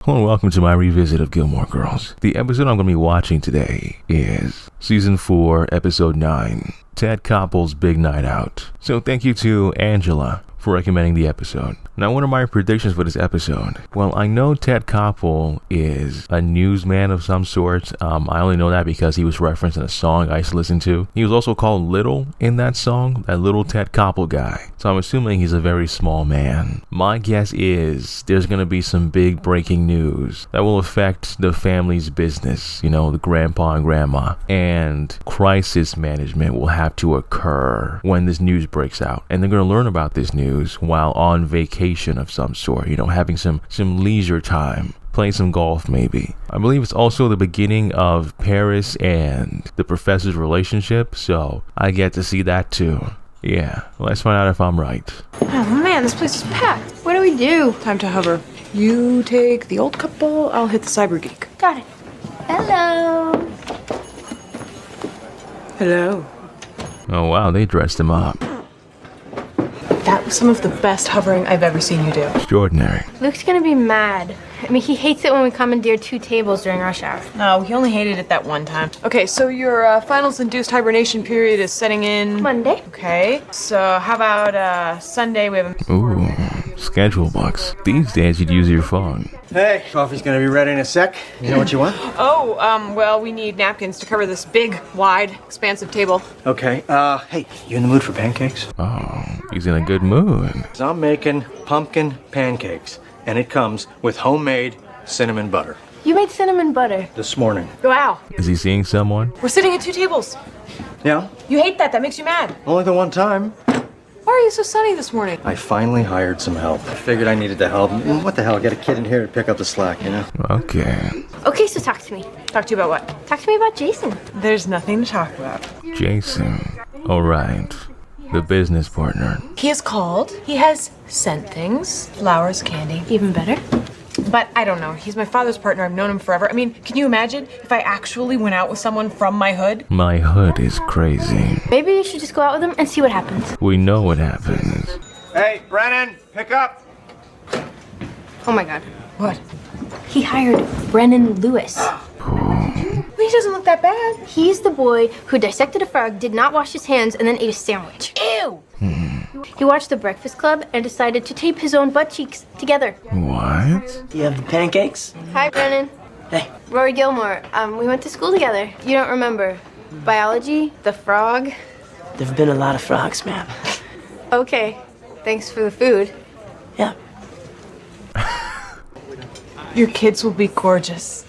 Hello and welcome to my revisit of Gilmore Girls. The episode I'm going to be watching today is Season 4, Episode 9, Ted Koppel's Big Night Out. So thank you to Angela for recommending the episode. Now, what are my predictions for this episode? Well, I know Ted Koppel is a newsman of some sort. I only know that because he was referenced in a song I used to listen to. He was also called Little in that song, that little Ted Koppel guy. So I'm assuming he's a very small man. My guess is there's going to be some big breaking news that will affect the family's business, the grandpa and grandma. And crisis management will have to occur when this news breaks out. And they're going to learn about this news while on vacation of some sort, having some leisure time, playing some golf maybe. I believe it's also the beginning of Paris and the professor's relationship, so I get to see that too. Yeah, let's find out if I'm right. Oh man, this place is packed. What do we do? Time to hover. You take the old couple, I'll hit the cyber geek. Got it. Hello. Hello. Oh wow, they dressed him up. That was some of the best hovering I've ever seen you do. Extraordinary. Luke's gonna be mad. He hates it when we commandeer 2 tables during rush hour. No, he only hated it that one time. Okay, so your finals-induced hibernation period is setting in... Monday. Okay, so how about Sunday we have a... Ooh, schedule books. These days you'd use your phone. Hey, coffee's gonna be ready in a sec. You know what you want? Well, we need napkins to cover this big, wide, expansive table. Okay, hey, you in the mood for pancakes? Oh, he's in a good mood. So I'm making pumpkin pancakes, and it comes with homemade cinnamon butter. You made cinnamon butter. This morning. Wow. Is he seeing someone? We're sitting at 2 tables. Yeah? You hate that. That makes you mad. Only the one time. Why are you so sunny this morning? I finally hired some help. I figured I needed the help. What the hell, get a kid in here to pick up the slack, Okay. Okay, so talk to me. Talk to you about what? Talk to me about Jason. There's nothing to talk about. Jason. Alright. The business partner. He has called. He has sent things. Flowers, candy. Even better. But I don't know. He's my father's partner. I've known him forever. Can you imagine if I actually went out with someone from my hood? My hood is crazy. Maybe you should just go out with him and see what happens. We know what happens. Hey, Brennan, pick up! Oh my god. What? He hired Brennan Lewis. He doesn't look that bad. He's the boy who dissected a frog, did not wash his hands, and then ate a sandwich. Ew! He watched The Breakfast Club and decided to tape his own butt cheeks together. What? You have the pancakes? Hi, Brennan. Hey. Rory Gilmore. We went to school together. You don't remember. Biology? The frog? There've been a lot of frogs, ma'am. Okay. Thanks for the food. Yeah. Your kids will be gorgeous.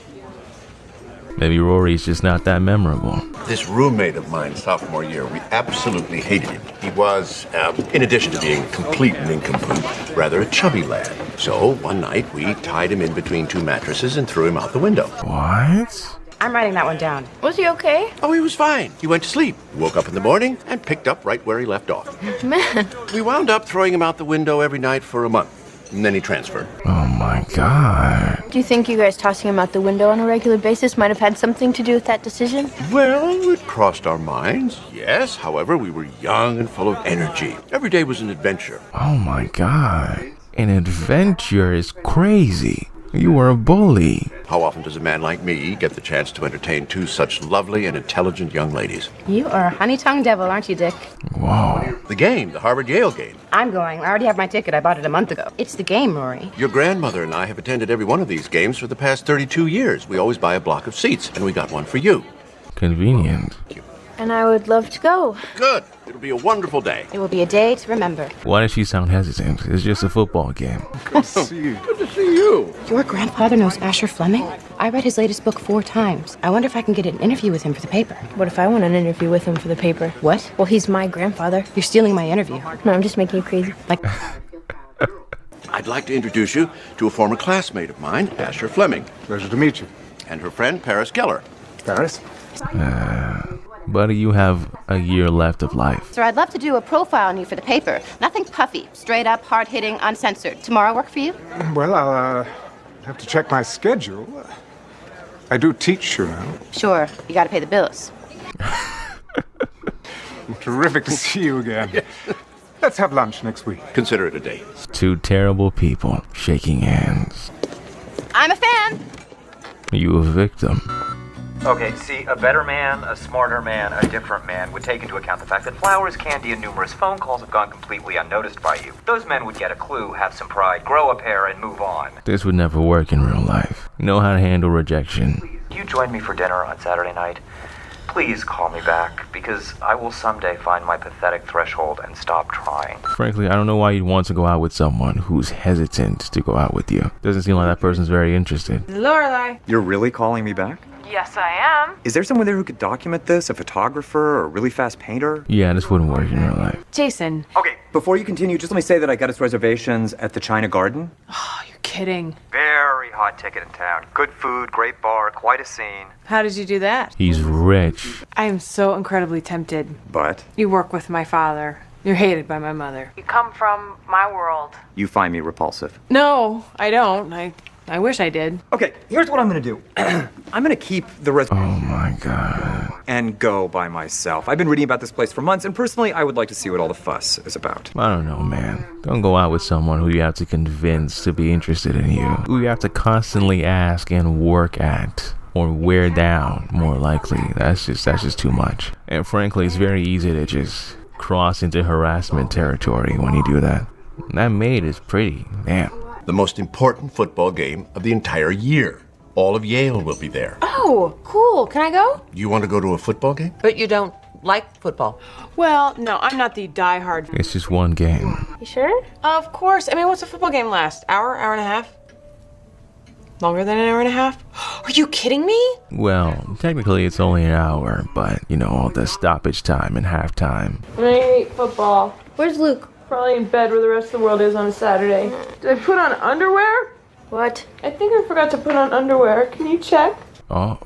Maybe Rory's just not that memorable. This roommate of mine, sophomore year, we absolutely hated him. He was, in addition to being complete nincompoop, rather a chubby lad. So one night we tied him in between 2 mattresses and threw him out the window. What? I'm writing that one down. Was he okay? Oh, he was fine. He went to sleep, woke up in the morning, and picked up right where he left off. Man. We wound up throwing him out the window every night for a month. And then he transferred. Oh my god. Do you think you guys tossing him out the window on a regular basis might have had something to do with that decision? Well, it crossed our minds, yes. However, we were young and full of energy. Every day was an adventure. Oh my god. An adventure is crazy. You were a bully. How often does a man like me get the chance to entertain 2 such lovely and intelligent young ladies? You are a honey-tongued devil, aren't you, Dick? Whoa. The game, the Harvard-Yale game. I'm going. I already have my ticket. I bought it a month ago. It's the game, Rory. Your grandmother and I have attended every one of these games for the past 32 years. We always buy a block of seats, and we got one for you. Convenient. And I would love to go. Good. It'll be a wonderful day. It will be a day to remember. Why does she sound hesitant? It's just a football game. Good to see you. Your grandfather knows Asher Fleming? I read his latest book 4 times. I wonder if I can get an interview with him for the paper. What if I want an interview with him for the paper? What? Well, he's my grandfather. You're stealing my interview. No, I'm just making you crazy. Like, I'd like to introduce you to a former classmate of mine, Asher Fleming, Pleasure to meet you. and her friend, Paris Geller. Paris? Buddy, you have a year left of life. sir, I'd love to do a profile on you for the paper. Nothing puffy. Straight up, hard-hitting, uncensored. Tomorrow work for you? Well, I'll have to check my schedule. I do teach, Sure. You gotta pay the bills. Terrific to see you again. Let's have lunch next week. Consider it a date. 2 terrible people shaking hands. I'm a fan. man! You a victim. Okay, see, a better man, a smarter man, a different man would take into account the fact that flowers, candy, and numerous phone calls have gone completely unnoticed by you. Those men would get a clue, have some pride, grow a pair, and move on. This would never work in real life. You know how to handle rejection. Can you join me for dinner on Saturday night? Please call me back, because I will someday find my pathetic threshold and stop trying. Frankly, I don't know why you'd want to go out with someone who's hesitant to go out with you. Doesn't seem like that person's very interested. Lorelai. You're really calling me back? Yes, I am. Is there someone there who could document this? A photographer or a really fast painter? Yeah, this wouldn't work in real life. Jason. Okay, before you continue, just let me say that I got us reservations at the China Garden. Oh, you're kidding. Very hot ticket in town. Good food, great bar, quite a scene. How did you do that? He's rich. I am so incredibly tempted. But? You work with my father. You're hated by my mother. You come from my world. You find me repulsive. No, I don't. I wish I did. Okay, here's what I'm gonna do. I'm gonna keep the Oh my god. and go by myself. I've been reading about this place for months, and personally, I would like to see what all the fuss is about. I don't know, man. Don't go out with someone who you have to convince to be interested in you. Who you have to constantly ask and work at. Or wear down, more likely. That's just too much. And frankly, it's very easy to just cross into harassment territory when you do that. That maid is pretty. Damn. The most important football game of the entire year. All of Yale will be there. Oh, cool. Can I go? You want to go to a football game? But you don't like football. Well, no, I'm not the diehard. It's just one game. You sure? Of course. I mean, what's a football game last? Hour, hour and a half? Longer than an hour and a half? Are you kidding me? Well, technically it's only an hour, but you know, all the stoppage time and halftime. I hate football. Where's Luke? Probably in bed where the rest of the world is on a Saturday. Did I put on underwear? What? I think I forgot to put on underwear. Can you check? Oh,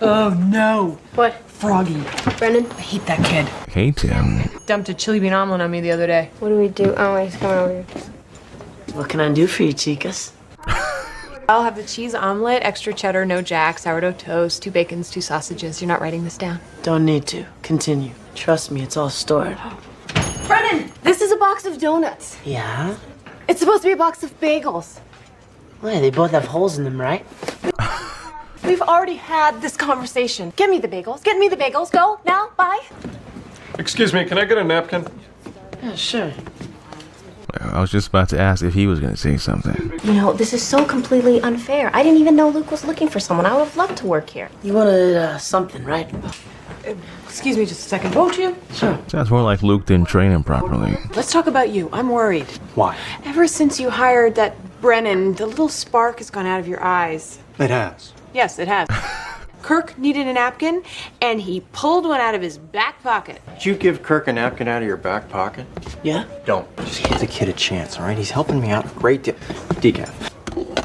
Oh no. What? Froggy. Brendan? I hate that kid. hate him. Dumped a chili bean omelet on me the other day. What do we do? Oh, wait, he's coming over here. What can I do for you, chicas? I'll have the cheese omelet, extra cheddar, no jack, sourdough toast, 2 bacons, 2 sausages. You're not writing this down. Don't need to. Continue. Trust me, it's all stored. Brendan! This is a box of donuts. Yeah? It's supposed to be a box of bagels. Well, they both have holes in them, right? We've already had this conversation. Get me the bagels. Get me the bagels. Go, now, bye. Excuse me, can I get a napkin? Yeah, sure. I was just about to ask if he was going to say something. You know, this is so completely unfair. I didn't even know Luke was looking for someone. I would have loved to work here. You wanted something, right? Excuse me just a second, won't you? Sure. Sounds more like Luke didn't train him properly. Let's talk about you. I'm worried. Why? Ever since you hired that Brennan, the little spark has gone out of your eyes. It has. Yes, it has. Kirk needed a napkin, and he pulled one out of his back pocket. Did you give Kirk a napkin out of your back pocket? Yeah? Don't. Just give the kid a chance, all right? He's helping me out a great deal. Decaf.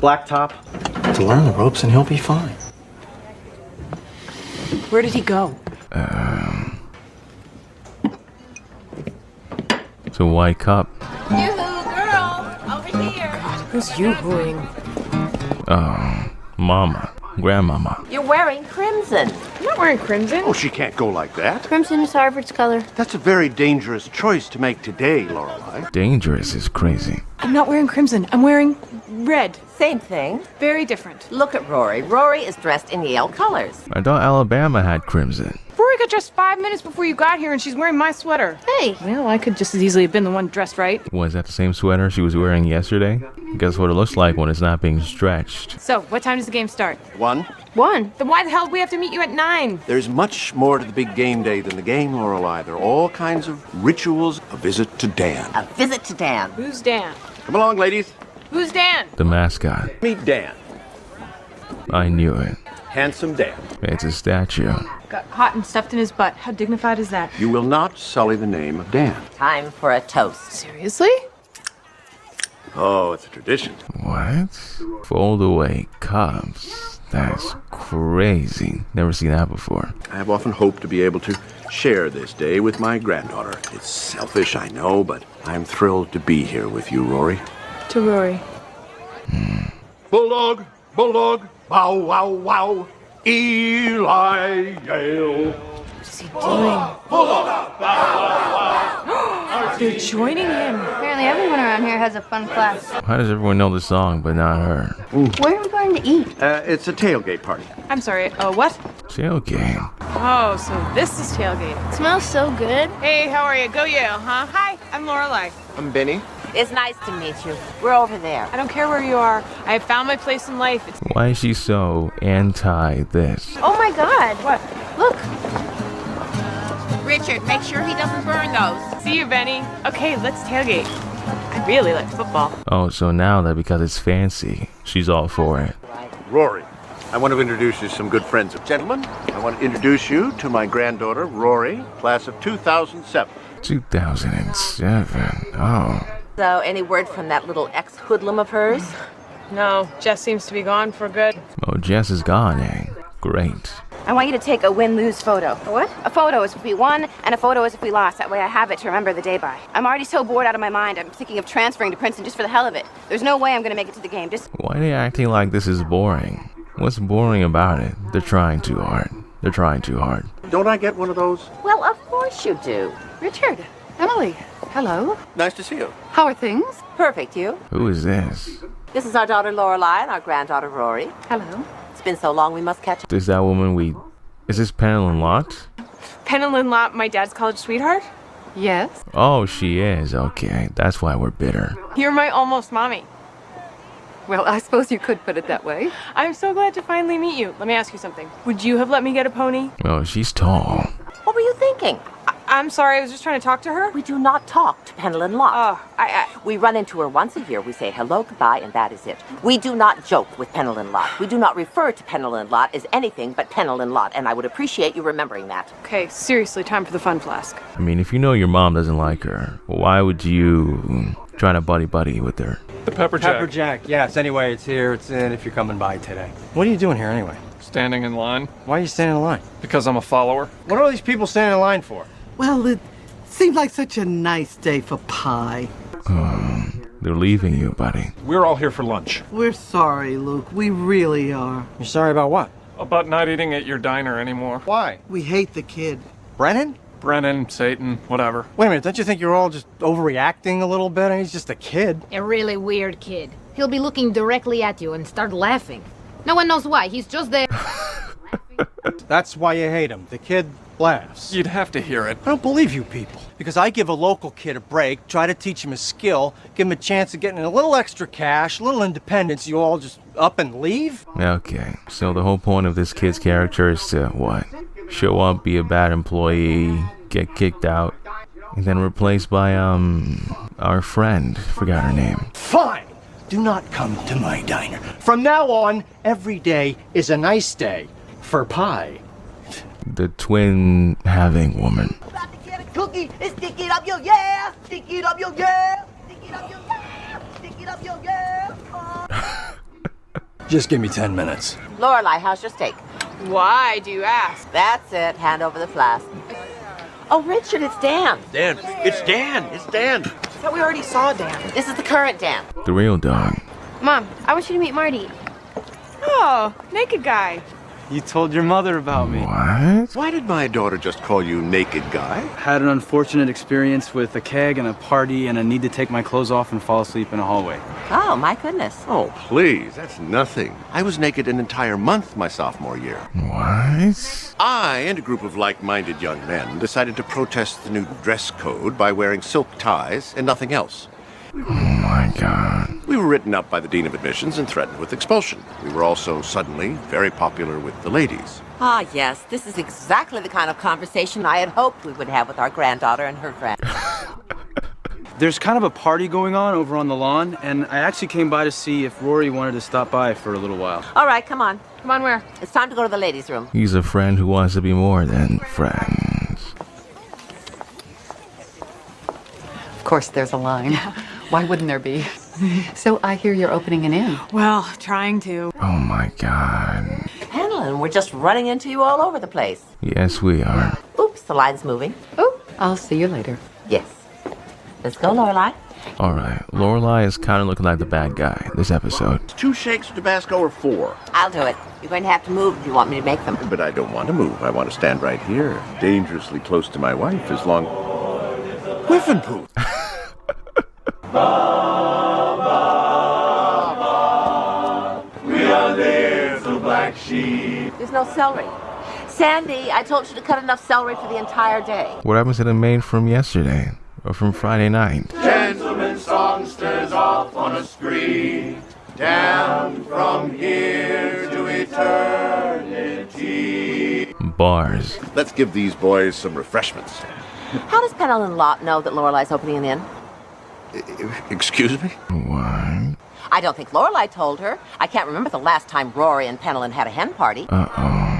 Blacktop. To learn the ropes and he'll be fine. Where did he go? It's a white cup. Yoo-hoo, girl! Over here! Who's yoo-hooing? Oh, mama. Grandmama. You're wearing crimson. I'm not wearing crimson. Oh, she can't go like that. Crimson is Harvard's color. That's a very dangerous choice to make today, Lorelai. Dangerous is crazy. I'm not wearing crimson. I'm wearing red. Same thing. Very different. Look at Rory. Rory is dressed in Yale colors. I thought Alabama had crimson. Rory got dressed 5 minutes before you got here, and she's wearing my sweater. Hey! Well, I could just as easily have been the one dressed right. Was that the same sweater she was wearing yesterday? Guess what it looks like when it's not being stretched. So, what time does the game start? 1. 1. Then why the hell do we have to meet you at 9? There's much more to the big game day than the game, Lorelai. There are all kinds of rituals. A visit to Dan. A visit to Dan. Who's Dan? Come along, ladies. Who's Dan? The mascot. Meet Dan. I knew it. Handsome Dan. It's a statue. Got caught and stuffed in his butt. How dignified is that? You will not sully the name of Dan. Time for a toast. Seriously? Oh, it's a tradition. What? Fold away cups. That's crazy. Never seen that before. I have often hoped to be able to share this day with my granddaughter. It's selfish, I know, but I'm thrilled to be here with you, Rory. To Rory. Bulldog, bulldog, bow, wow, wow. Eli Yale. What is he doing? They're joining in. Apparently everyone around here has a fun class. How does everyone know the song but not her? Where are we going to eat? It's a tailgate party. I'm sorry, what? Tailgate. Oh, so this is tailgate. It smells so good. Hey, how are you? Go Yale, huh? Hi, I'm Lorelai. I'm Benny. It's nice to meet you. We're over there. I don't care where you are. I have found my place in life. Why is she so anti this? Oh my God. What? Look. Richard, make sure he doesn't burn those. See you, Benny. Okay, let's tailgate. I really like football. Oh, so now that because it's fancy, she's all for it. Rory, I want to introduce you to some good friends. Gentlemen, I want to introduce you to my granddaughter, Rory, class of 2007. 2007. Oh. So, any word from that little ex-hoodlum of hers? No, Jess seems to be gone for good. Oh, Jess is gone, eh? Great. I want you to take a win-lose photo. A what? A photo is if we won, and a photo is if we lost. That way I have it to remember the day by. I'm already so bored out of my mind. I'm thinking of transferring to Princeton just for the hell of it. There's no way I'm gonna make it to the game. Just Why are they acting like this is boring? What's boring about it? They're trying too hard. They're trying too hard. Don't I get one of those? Well, of course you do. Richard, Emily, hello. Nice to see you. How are things? Perfect, you. Who is this? This is our daughter Lorelai and our granddaughter Rory. Hello. It's been so long we must catch up. Is that woman we... Is this Penelon Lot? Penelon Lott, my dad's college sweetheart? Yes. Oh, she is. Okay, that's why we're bitter. You're my almost mommy. Well, I suppose you could put it that way. I'm so glad to finally meet you. Let me ask you something. Would you have let me get a pony? Oh, she's tall. What were you thinking? I'm sorry, I was just trying to talk to her. We do not talk to Penelon Lott. Oh, We run into her once a year. We say hello, goodbye, and that is it. We do not joke with Penelon Lott. We do not refer to Penelon Lott as anything but Penelon Lott, and I would appreciate you remembering that. Okay, seriously, time for the fun flask. I mean, if you know your mom doesn't like her, why would you try to buddy with her? The pepper jack. Pepper jack, yes. Anyway, it's here. It's in if you're coming by today. What are you doing here anyway? Standing in line. Why are you standing in line? Because I'm a follower. What are all these people standing in line for? Well, it seemed like such a nice day for pie. They're leaving you, buddy. We're all here for lunch. We're sorry, Luke. We really are. You're sorry about what? About not eating at your diner anymore. Why? We hate the kid. Brennan? Brennan, Satan, whatever. Wait a minute, don't you think you're all just overreacting a little bit? I mean, he's just a kid. A really weird kid. He'll be looking directly at you and start laughing. No one knows why. He's just there. That's why you hate him. The kid laughs. You'd have to hear it. I don't believe you people. Because I give a local kid a break, try to teach him a skill, give him a chance of getting a little extra cash, a little independence, you all just up and leave? Okay, so the whole point of this kid's character is to, what? Show up, be a bad employee, get kicked out, and then replaced by, our friend. Forgot her name. Fine! Do not come to my diner. From now on, every day is a nice day for pie. The twin having woman. Cookie, stick it up your yeah, stick it up your yeah, stick it up your yeah, stick it up your yeah. Just give me 10 minutes. Lorelai, how's your steak? Why do you ask? That's it. Hand over the flask. Oh, Richard, it's Dan. Dan. It's Dan. It's Dan. I thought we already saw Dan. This is the current Dan. The real dog. Mom, I want you to meet Marty. Oh, naked guy. You told your mother about me. What? Why did my daughter just call you naked guy? Had an unfortunate experience with a keg and a party, and I need to take my clothes off and fall asleep in a hallway. Oh, my goodness. Oh, please. That's nothing. I was naked an entire month my sophomore year. What? I and a group of like-minded young men decided to protest the new dress code by wearing silk ties and nothing else. Oh my God. We were written up by the Dean of Admissions and threatened with expulsion. We were also suddenly very popular with the ladies. Ah, yes. This is exactly the kind of conversation I had hoped we would have with our granddaughter and her friend. There's kind of a party going on over on the lawn, and I actually came by to see if Rory wanted to stop by for a little while. All right, come on. Come on, where? It's time to go to the ladies' room. He's a friend who wants to be more than friends. Of course, there's a line. Why wouldn't there be? So I hear you're opening an inn. Well, trying to. Oh my God. Penelon, we're just running into you all over the place. Yes, we are. Oops, the line's moving. Oh, I'll see you later. Yes. Let's go, Lorelai. Alright, Lorelai is kind of looking like the bad guy this episode. 2 shakes of Tabasco or 4? I'll do it. You're going to have to move if you want me to make them. But I don't want to move. I want to stand right here, dangerously close to my wife as long... Whiff and poo! We are little black sheep. There's no celery. Sandy, I told you to cut enough celery for the entire day. What happens to the maid from yesterday? Or from Friday night? Gentlemen songsters off on a spree, down from here to eternity. Bars. Let's give these boys some refreshments. How does Penelon Lot know that Lorelei's opening an inn? Excuse me? What? I don't think Lorelei told her. I can't remember the last time Rory and Penelon had a hen party.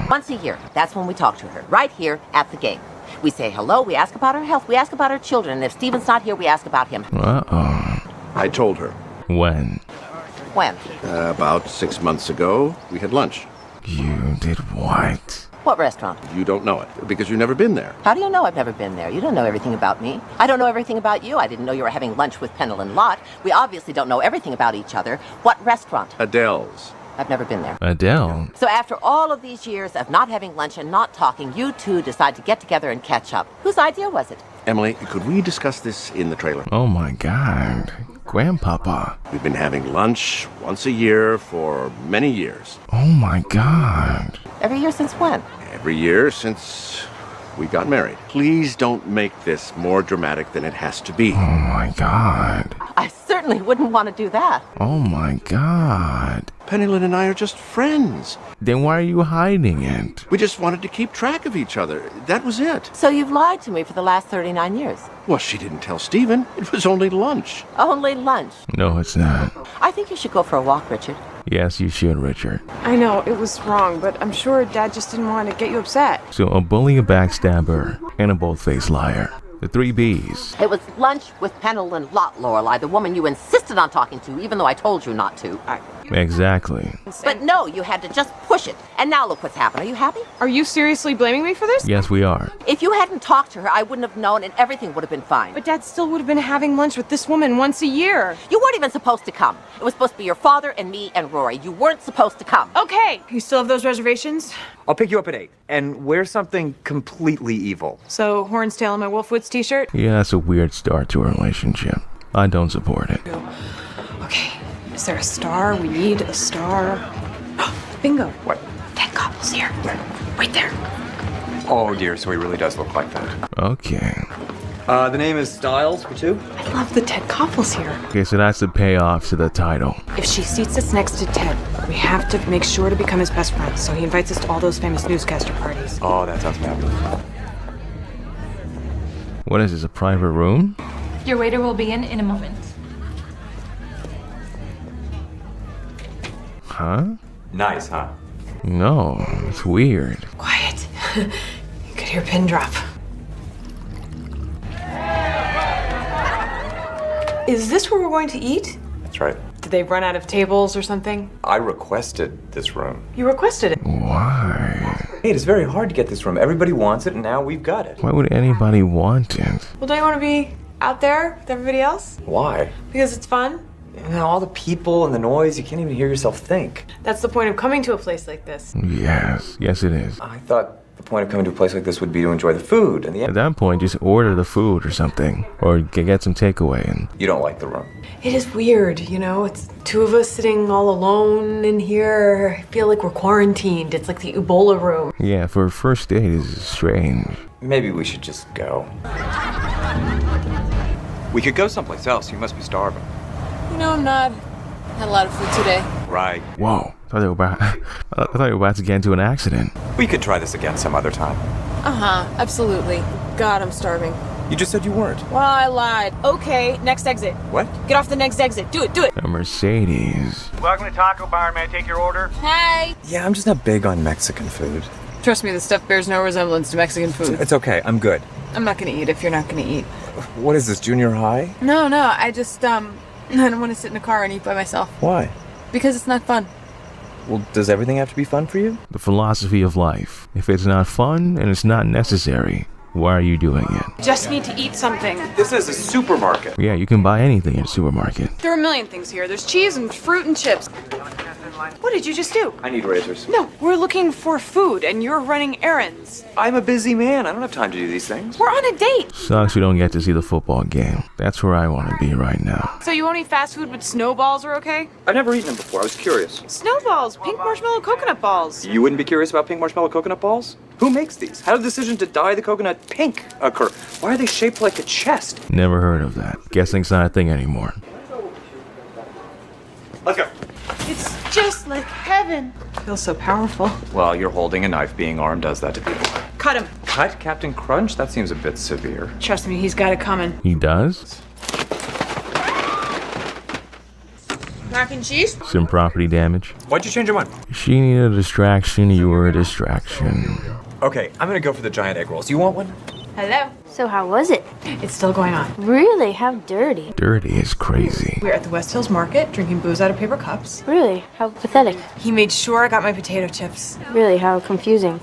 Once a year, that's when we talk to her, right here at the gate. We say hello, we ask about her health, we ask about her children, and if Stephen's not here, we ask about him. I told her. When? When? About 6 months ago, we had lunch. You did what? What restaurant? You don't know it, because you've never been there. How do you know I've never been there? You don't know everything about me. I don't know everything about you. I didn't know you were having lunch with Penelon Lot. We obviously don't know everything about each other. What restaurant? Adele's. I've never been there. Adele? So after all of these years of not having lunch and not talking, you two decide to get together and catch up. Whose idea was it? Emily, could we discuss this in the trailer? Oh my God. Grandpapa. We've been having lunch once a year for many years. Oh my God. Every year since when? Every year since we got married. Please don't make this more dramatic than it has to be. Oh my God. I certainly wouldn't want to do that. Oh my God. Penelon and I are just friends. Then why are you hiding it? We just wanted to keep track of each other. That was it. So you've lied to me for the last 39 years. Well, she didn't tell Stephen. It was only lunch. Only lunch. No, it's not. I think you should go for a walk, Richard. Yes, you should, Richard. I know, it was wrong, but I'm sure Dad just didn't want to get you upset. So a bully, a backstabber, and a bold-faced liar. The 3 Bs. It was lunch with Penelon Lot, Lorelei, the woman you insisted on talking to, even though I told you not to. Exactly. But no, you had to just push it. And now look what's happened. Are you happy? Are you seriously blaming me for this? Yes, we are. If you hadn't talked to her, I wouldn't have known and everything would have been fine. But Dad still would have been having lunch with this woman once a year. You weren't even supposed to come. It was supposed to be your father and me and Rory. You weren't supposed to come. Okay. You still have those reservations? I'll pick you up at 8 and wear something completely evil. So, Horn's tail on my Wolfwoods t-shirt? Yeah, that's a weird start to a relationship. I don't support it. Okay. Is there a star? We need a star. Bingo. What? Ted Koppel's here. Right there. Oh dear, so he really does look like that. Okay. The name is Styles for 2. I love that Ted Koppel's here. Okay, so that's the payoff to the title. If she seats us next to Ted, we have to make sure to become his best friends, so he invites us to all those famous newscaster parties. Oh, that sounds fabulous. What is this, a private room? Your waiter will be in a moment. Huh? Nice, huh? No, it's weird. Quiet. You could hear pin drop. Is this where we're going to eat? That's right. Did they run out of tables or something? I requested this room. You requested it. Why? Hey, it's very hard to get this room. Everybody wants it, and now we've got it. Why would anybody want it? Well, don't you want to be out there with everybody else? Why? Because it's fun? You know, all the people and the noise, you can't even hear yourself think. That's the point of coming to a place like this. Yes, yes it is. I thought the point of coming to a place like this would be to enjoy the food and the... At that point, just order the food or something. Or get some takeaway and... You don't like the room. It is weird, you know? It's 2 of us sitting all alone in here. I feel like we're quarantined. It's like the Ebola room. Yeah, for a first date is strange. Maybe we should just go. We could go someplace else. You must be starving. You know, I'm not. Had a lot of food today. Right. Whoa. I thought you were about to get into an accident. We could try this again some other time. Uh-huh, absolutely. God, I'm starving. You just said you weren't. Well, I lied. Okay, next exit. What? Get off the next exit. Do it, do it. A Mercedes. Welcome to Taco Bar. May I take your order? Hey. Yeah, I'm just not big on Mexican food. Trust me, the stuff bears no resemblance to Mexican food. It's okay. I'm good. I'm not gonna eat if you're not gonna eat. What is this, junior high? No, I just, I don't want to sit in a car and eat by myself. Why? Because it's not fun. Well, does everything have to be fun for you? The philosophy of life. If it's not fun and it's not necessary, why are you doing it? Just need to eat something. This is a supermarket. Yeah, you can buy anything in a supermarket. There are a million things here. There's cheese and fruit and chips. What did you just do? I need razors. No, we're looking for food and you're running errands. I'm a busy man. I don't have time to do these things. We're on a date. Sucks you don't get to see the football game. That's where I want to be right now. So you won't eat fast food, but snowballs are okay? I've never eaten them before. I was curious. Snowballs, pink marshmallow coconut balls. You wouldn't be curious about pink marshmallow coconut balls? Who makes these? How did the decision to dye the coconut pink occur? Why are they shaped like a chest? Never heard of that. Guessing it's not a thing anymore. Let's go. It's just like heaven. Feels so powerful. Well, you're holding a knife. Being armed does that to people. Cut him. Cut Captain Crunch? That seems a bit severe. Trust me, he's got it coming. He does? Mac and cheese? Some property damage. Why'd you change your mind? She needed a distraction, you were a distraction. Okay, I'm gonna go for the giant egg rolls. You want one? Hello. So how was it? It's still going on. Really? How dirty? Dirty is crazy. We're at the West Hills Market, drinking booze out of paper cups. Really? How pathetic. He made sure I got my potato chips. Really? How confusing.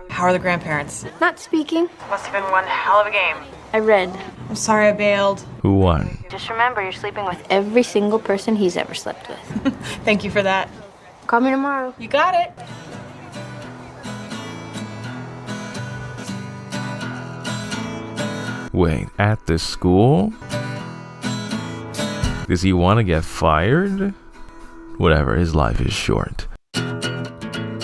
How are the grandparents? Not speaking. Must have been one hell of a game. I read. I'm sorry I bailed. Who won? Just remember, you're sleeping with every single person he's ever slept with. Thank you for that. Call me tomorrow. You got it. Wait, at the school? Does he want to get fired? Whatever, his life is short.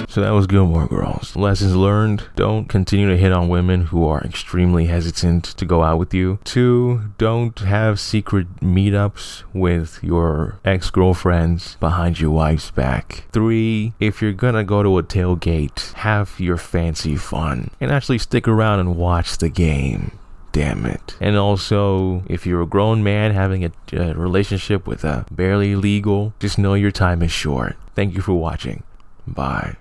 So that was Gilmore Girls. Lessons learned: don't continue to hit on women who are extremely hesitant to go out with you. 2, don't have secret meetups with your ex-girlfriends behind your wife's back. 3, if you're gonna go to a tailgate, have your fancy fun and actually stick around and watch the game. Damn it. And also, if you're a grown man having a relationship with a barely legal, just know your time is short. Thank you for watching. Bye.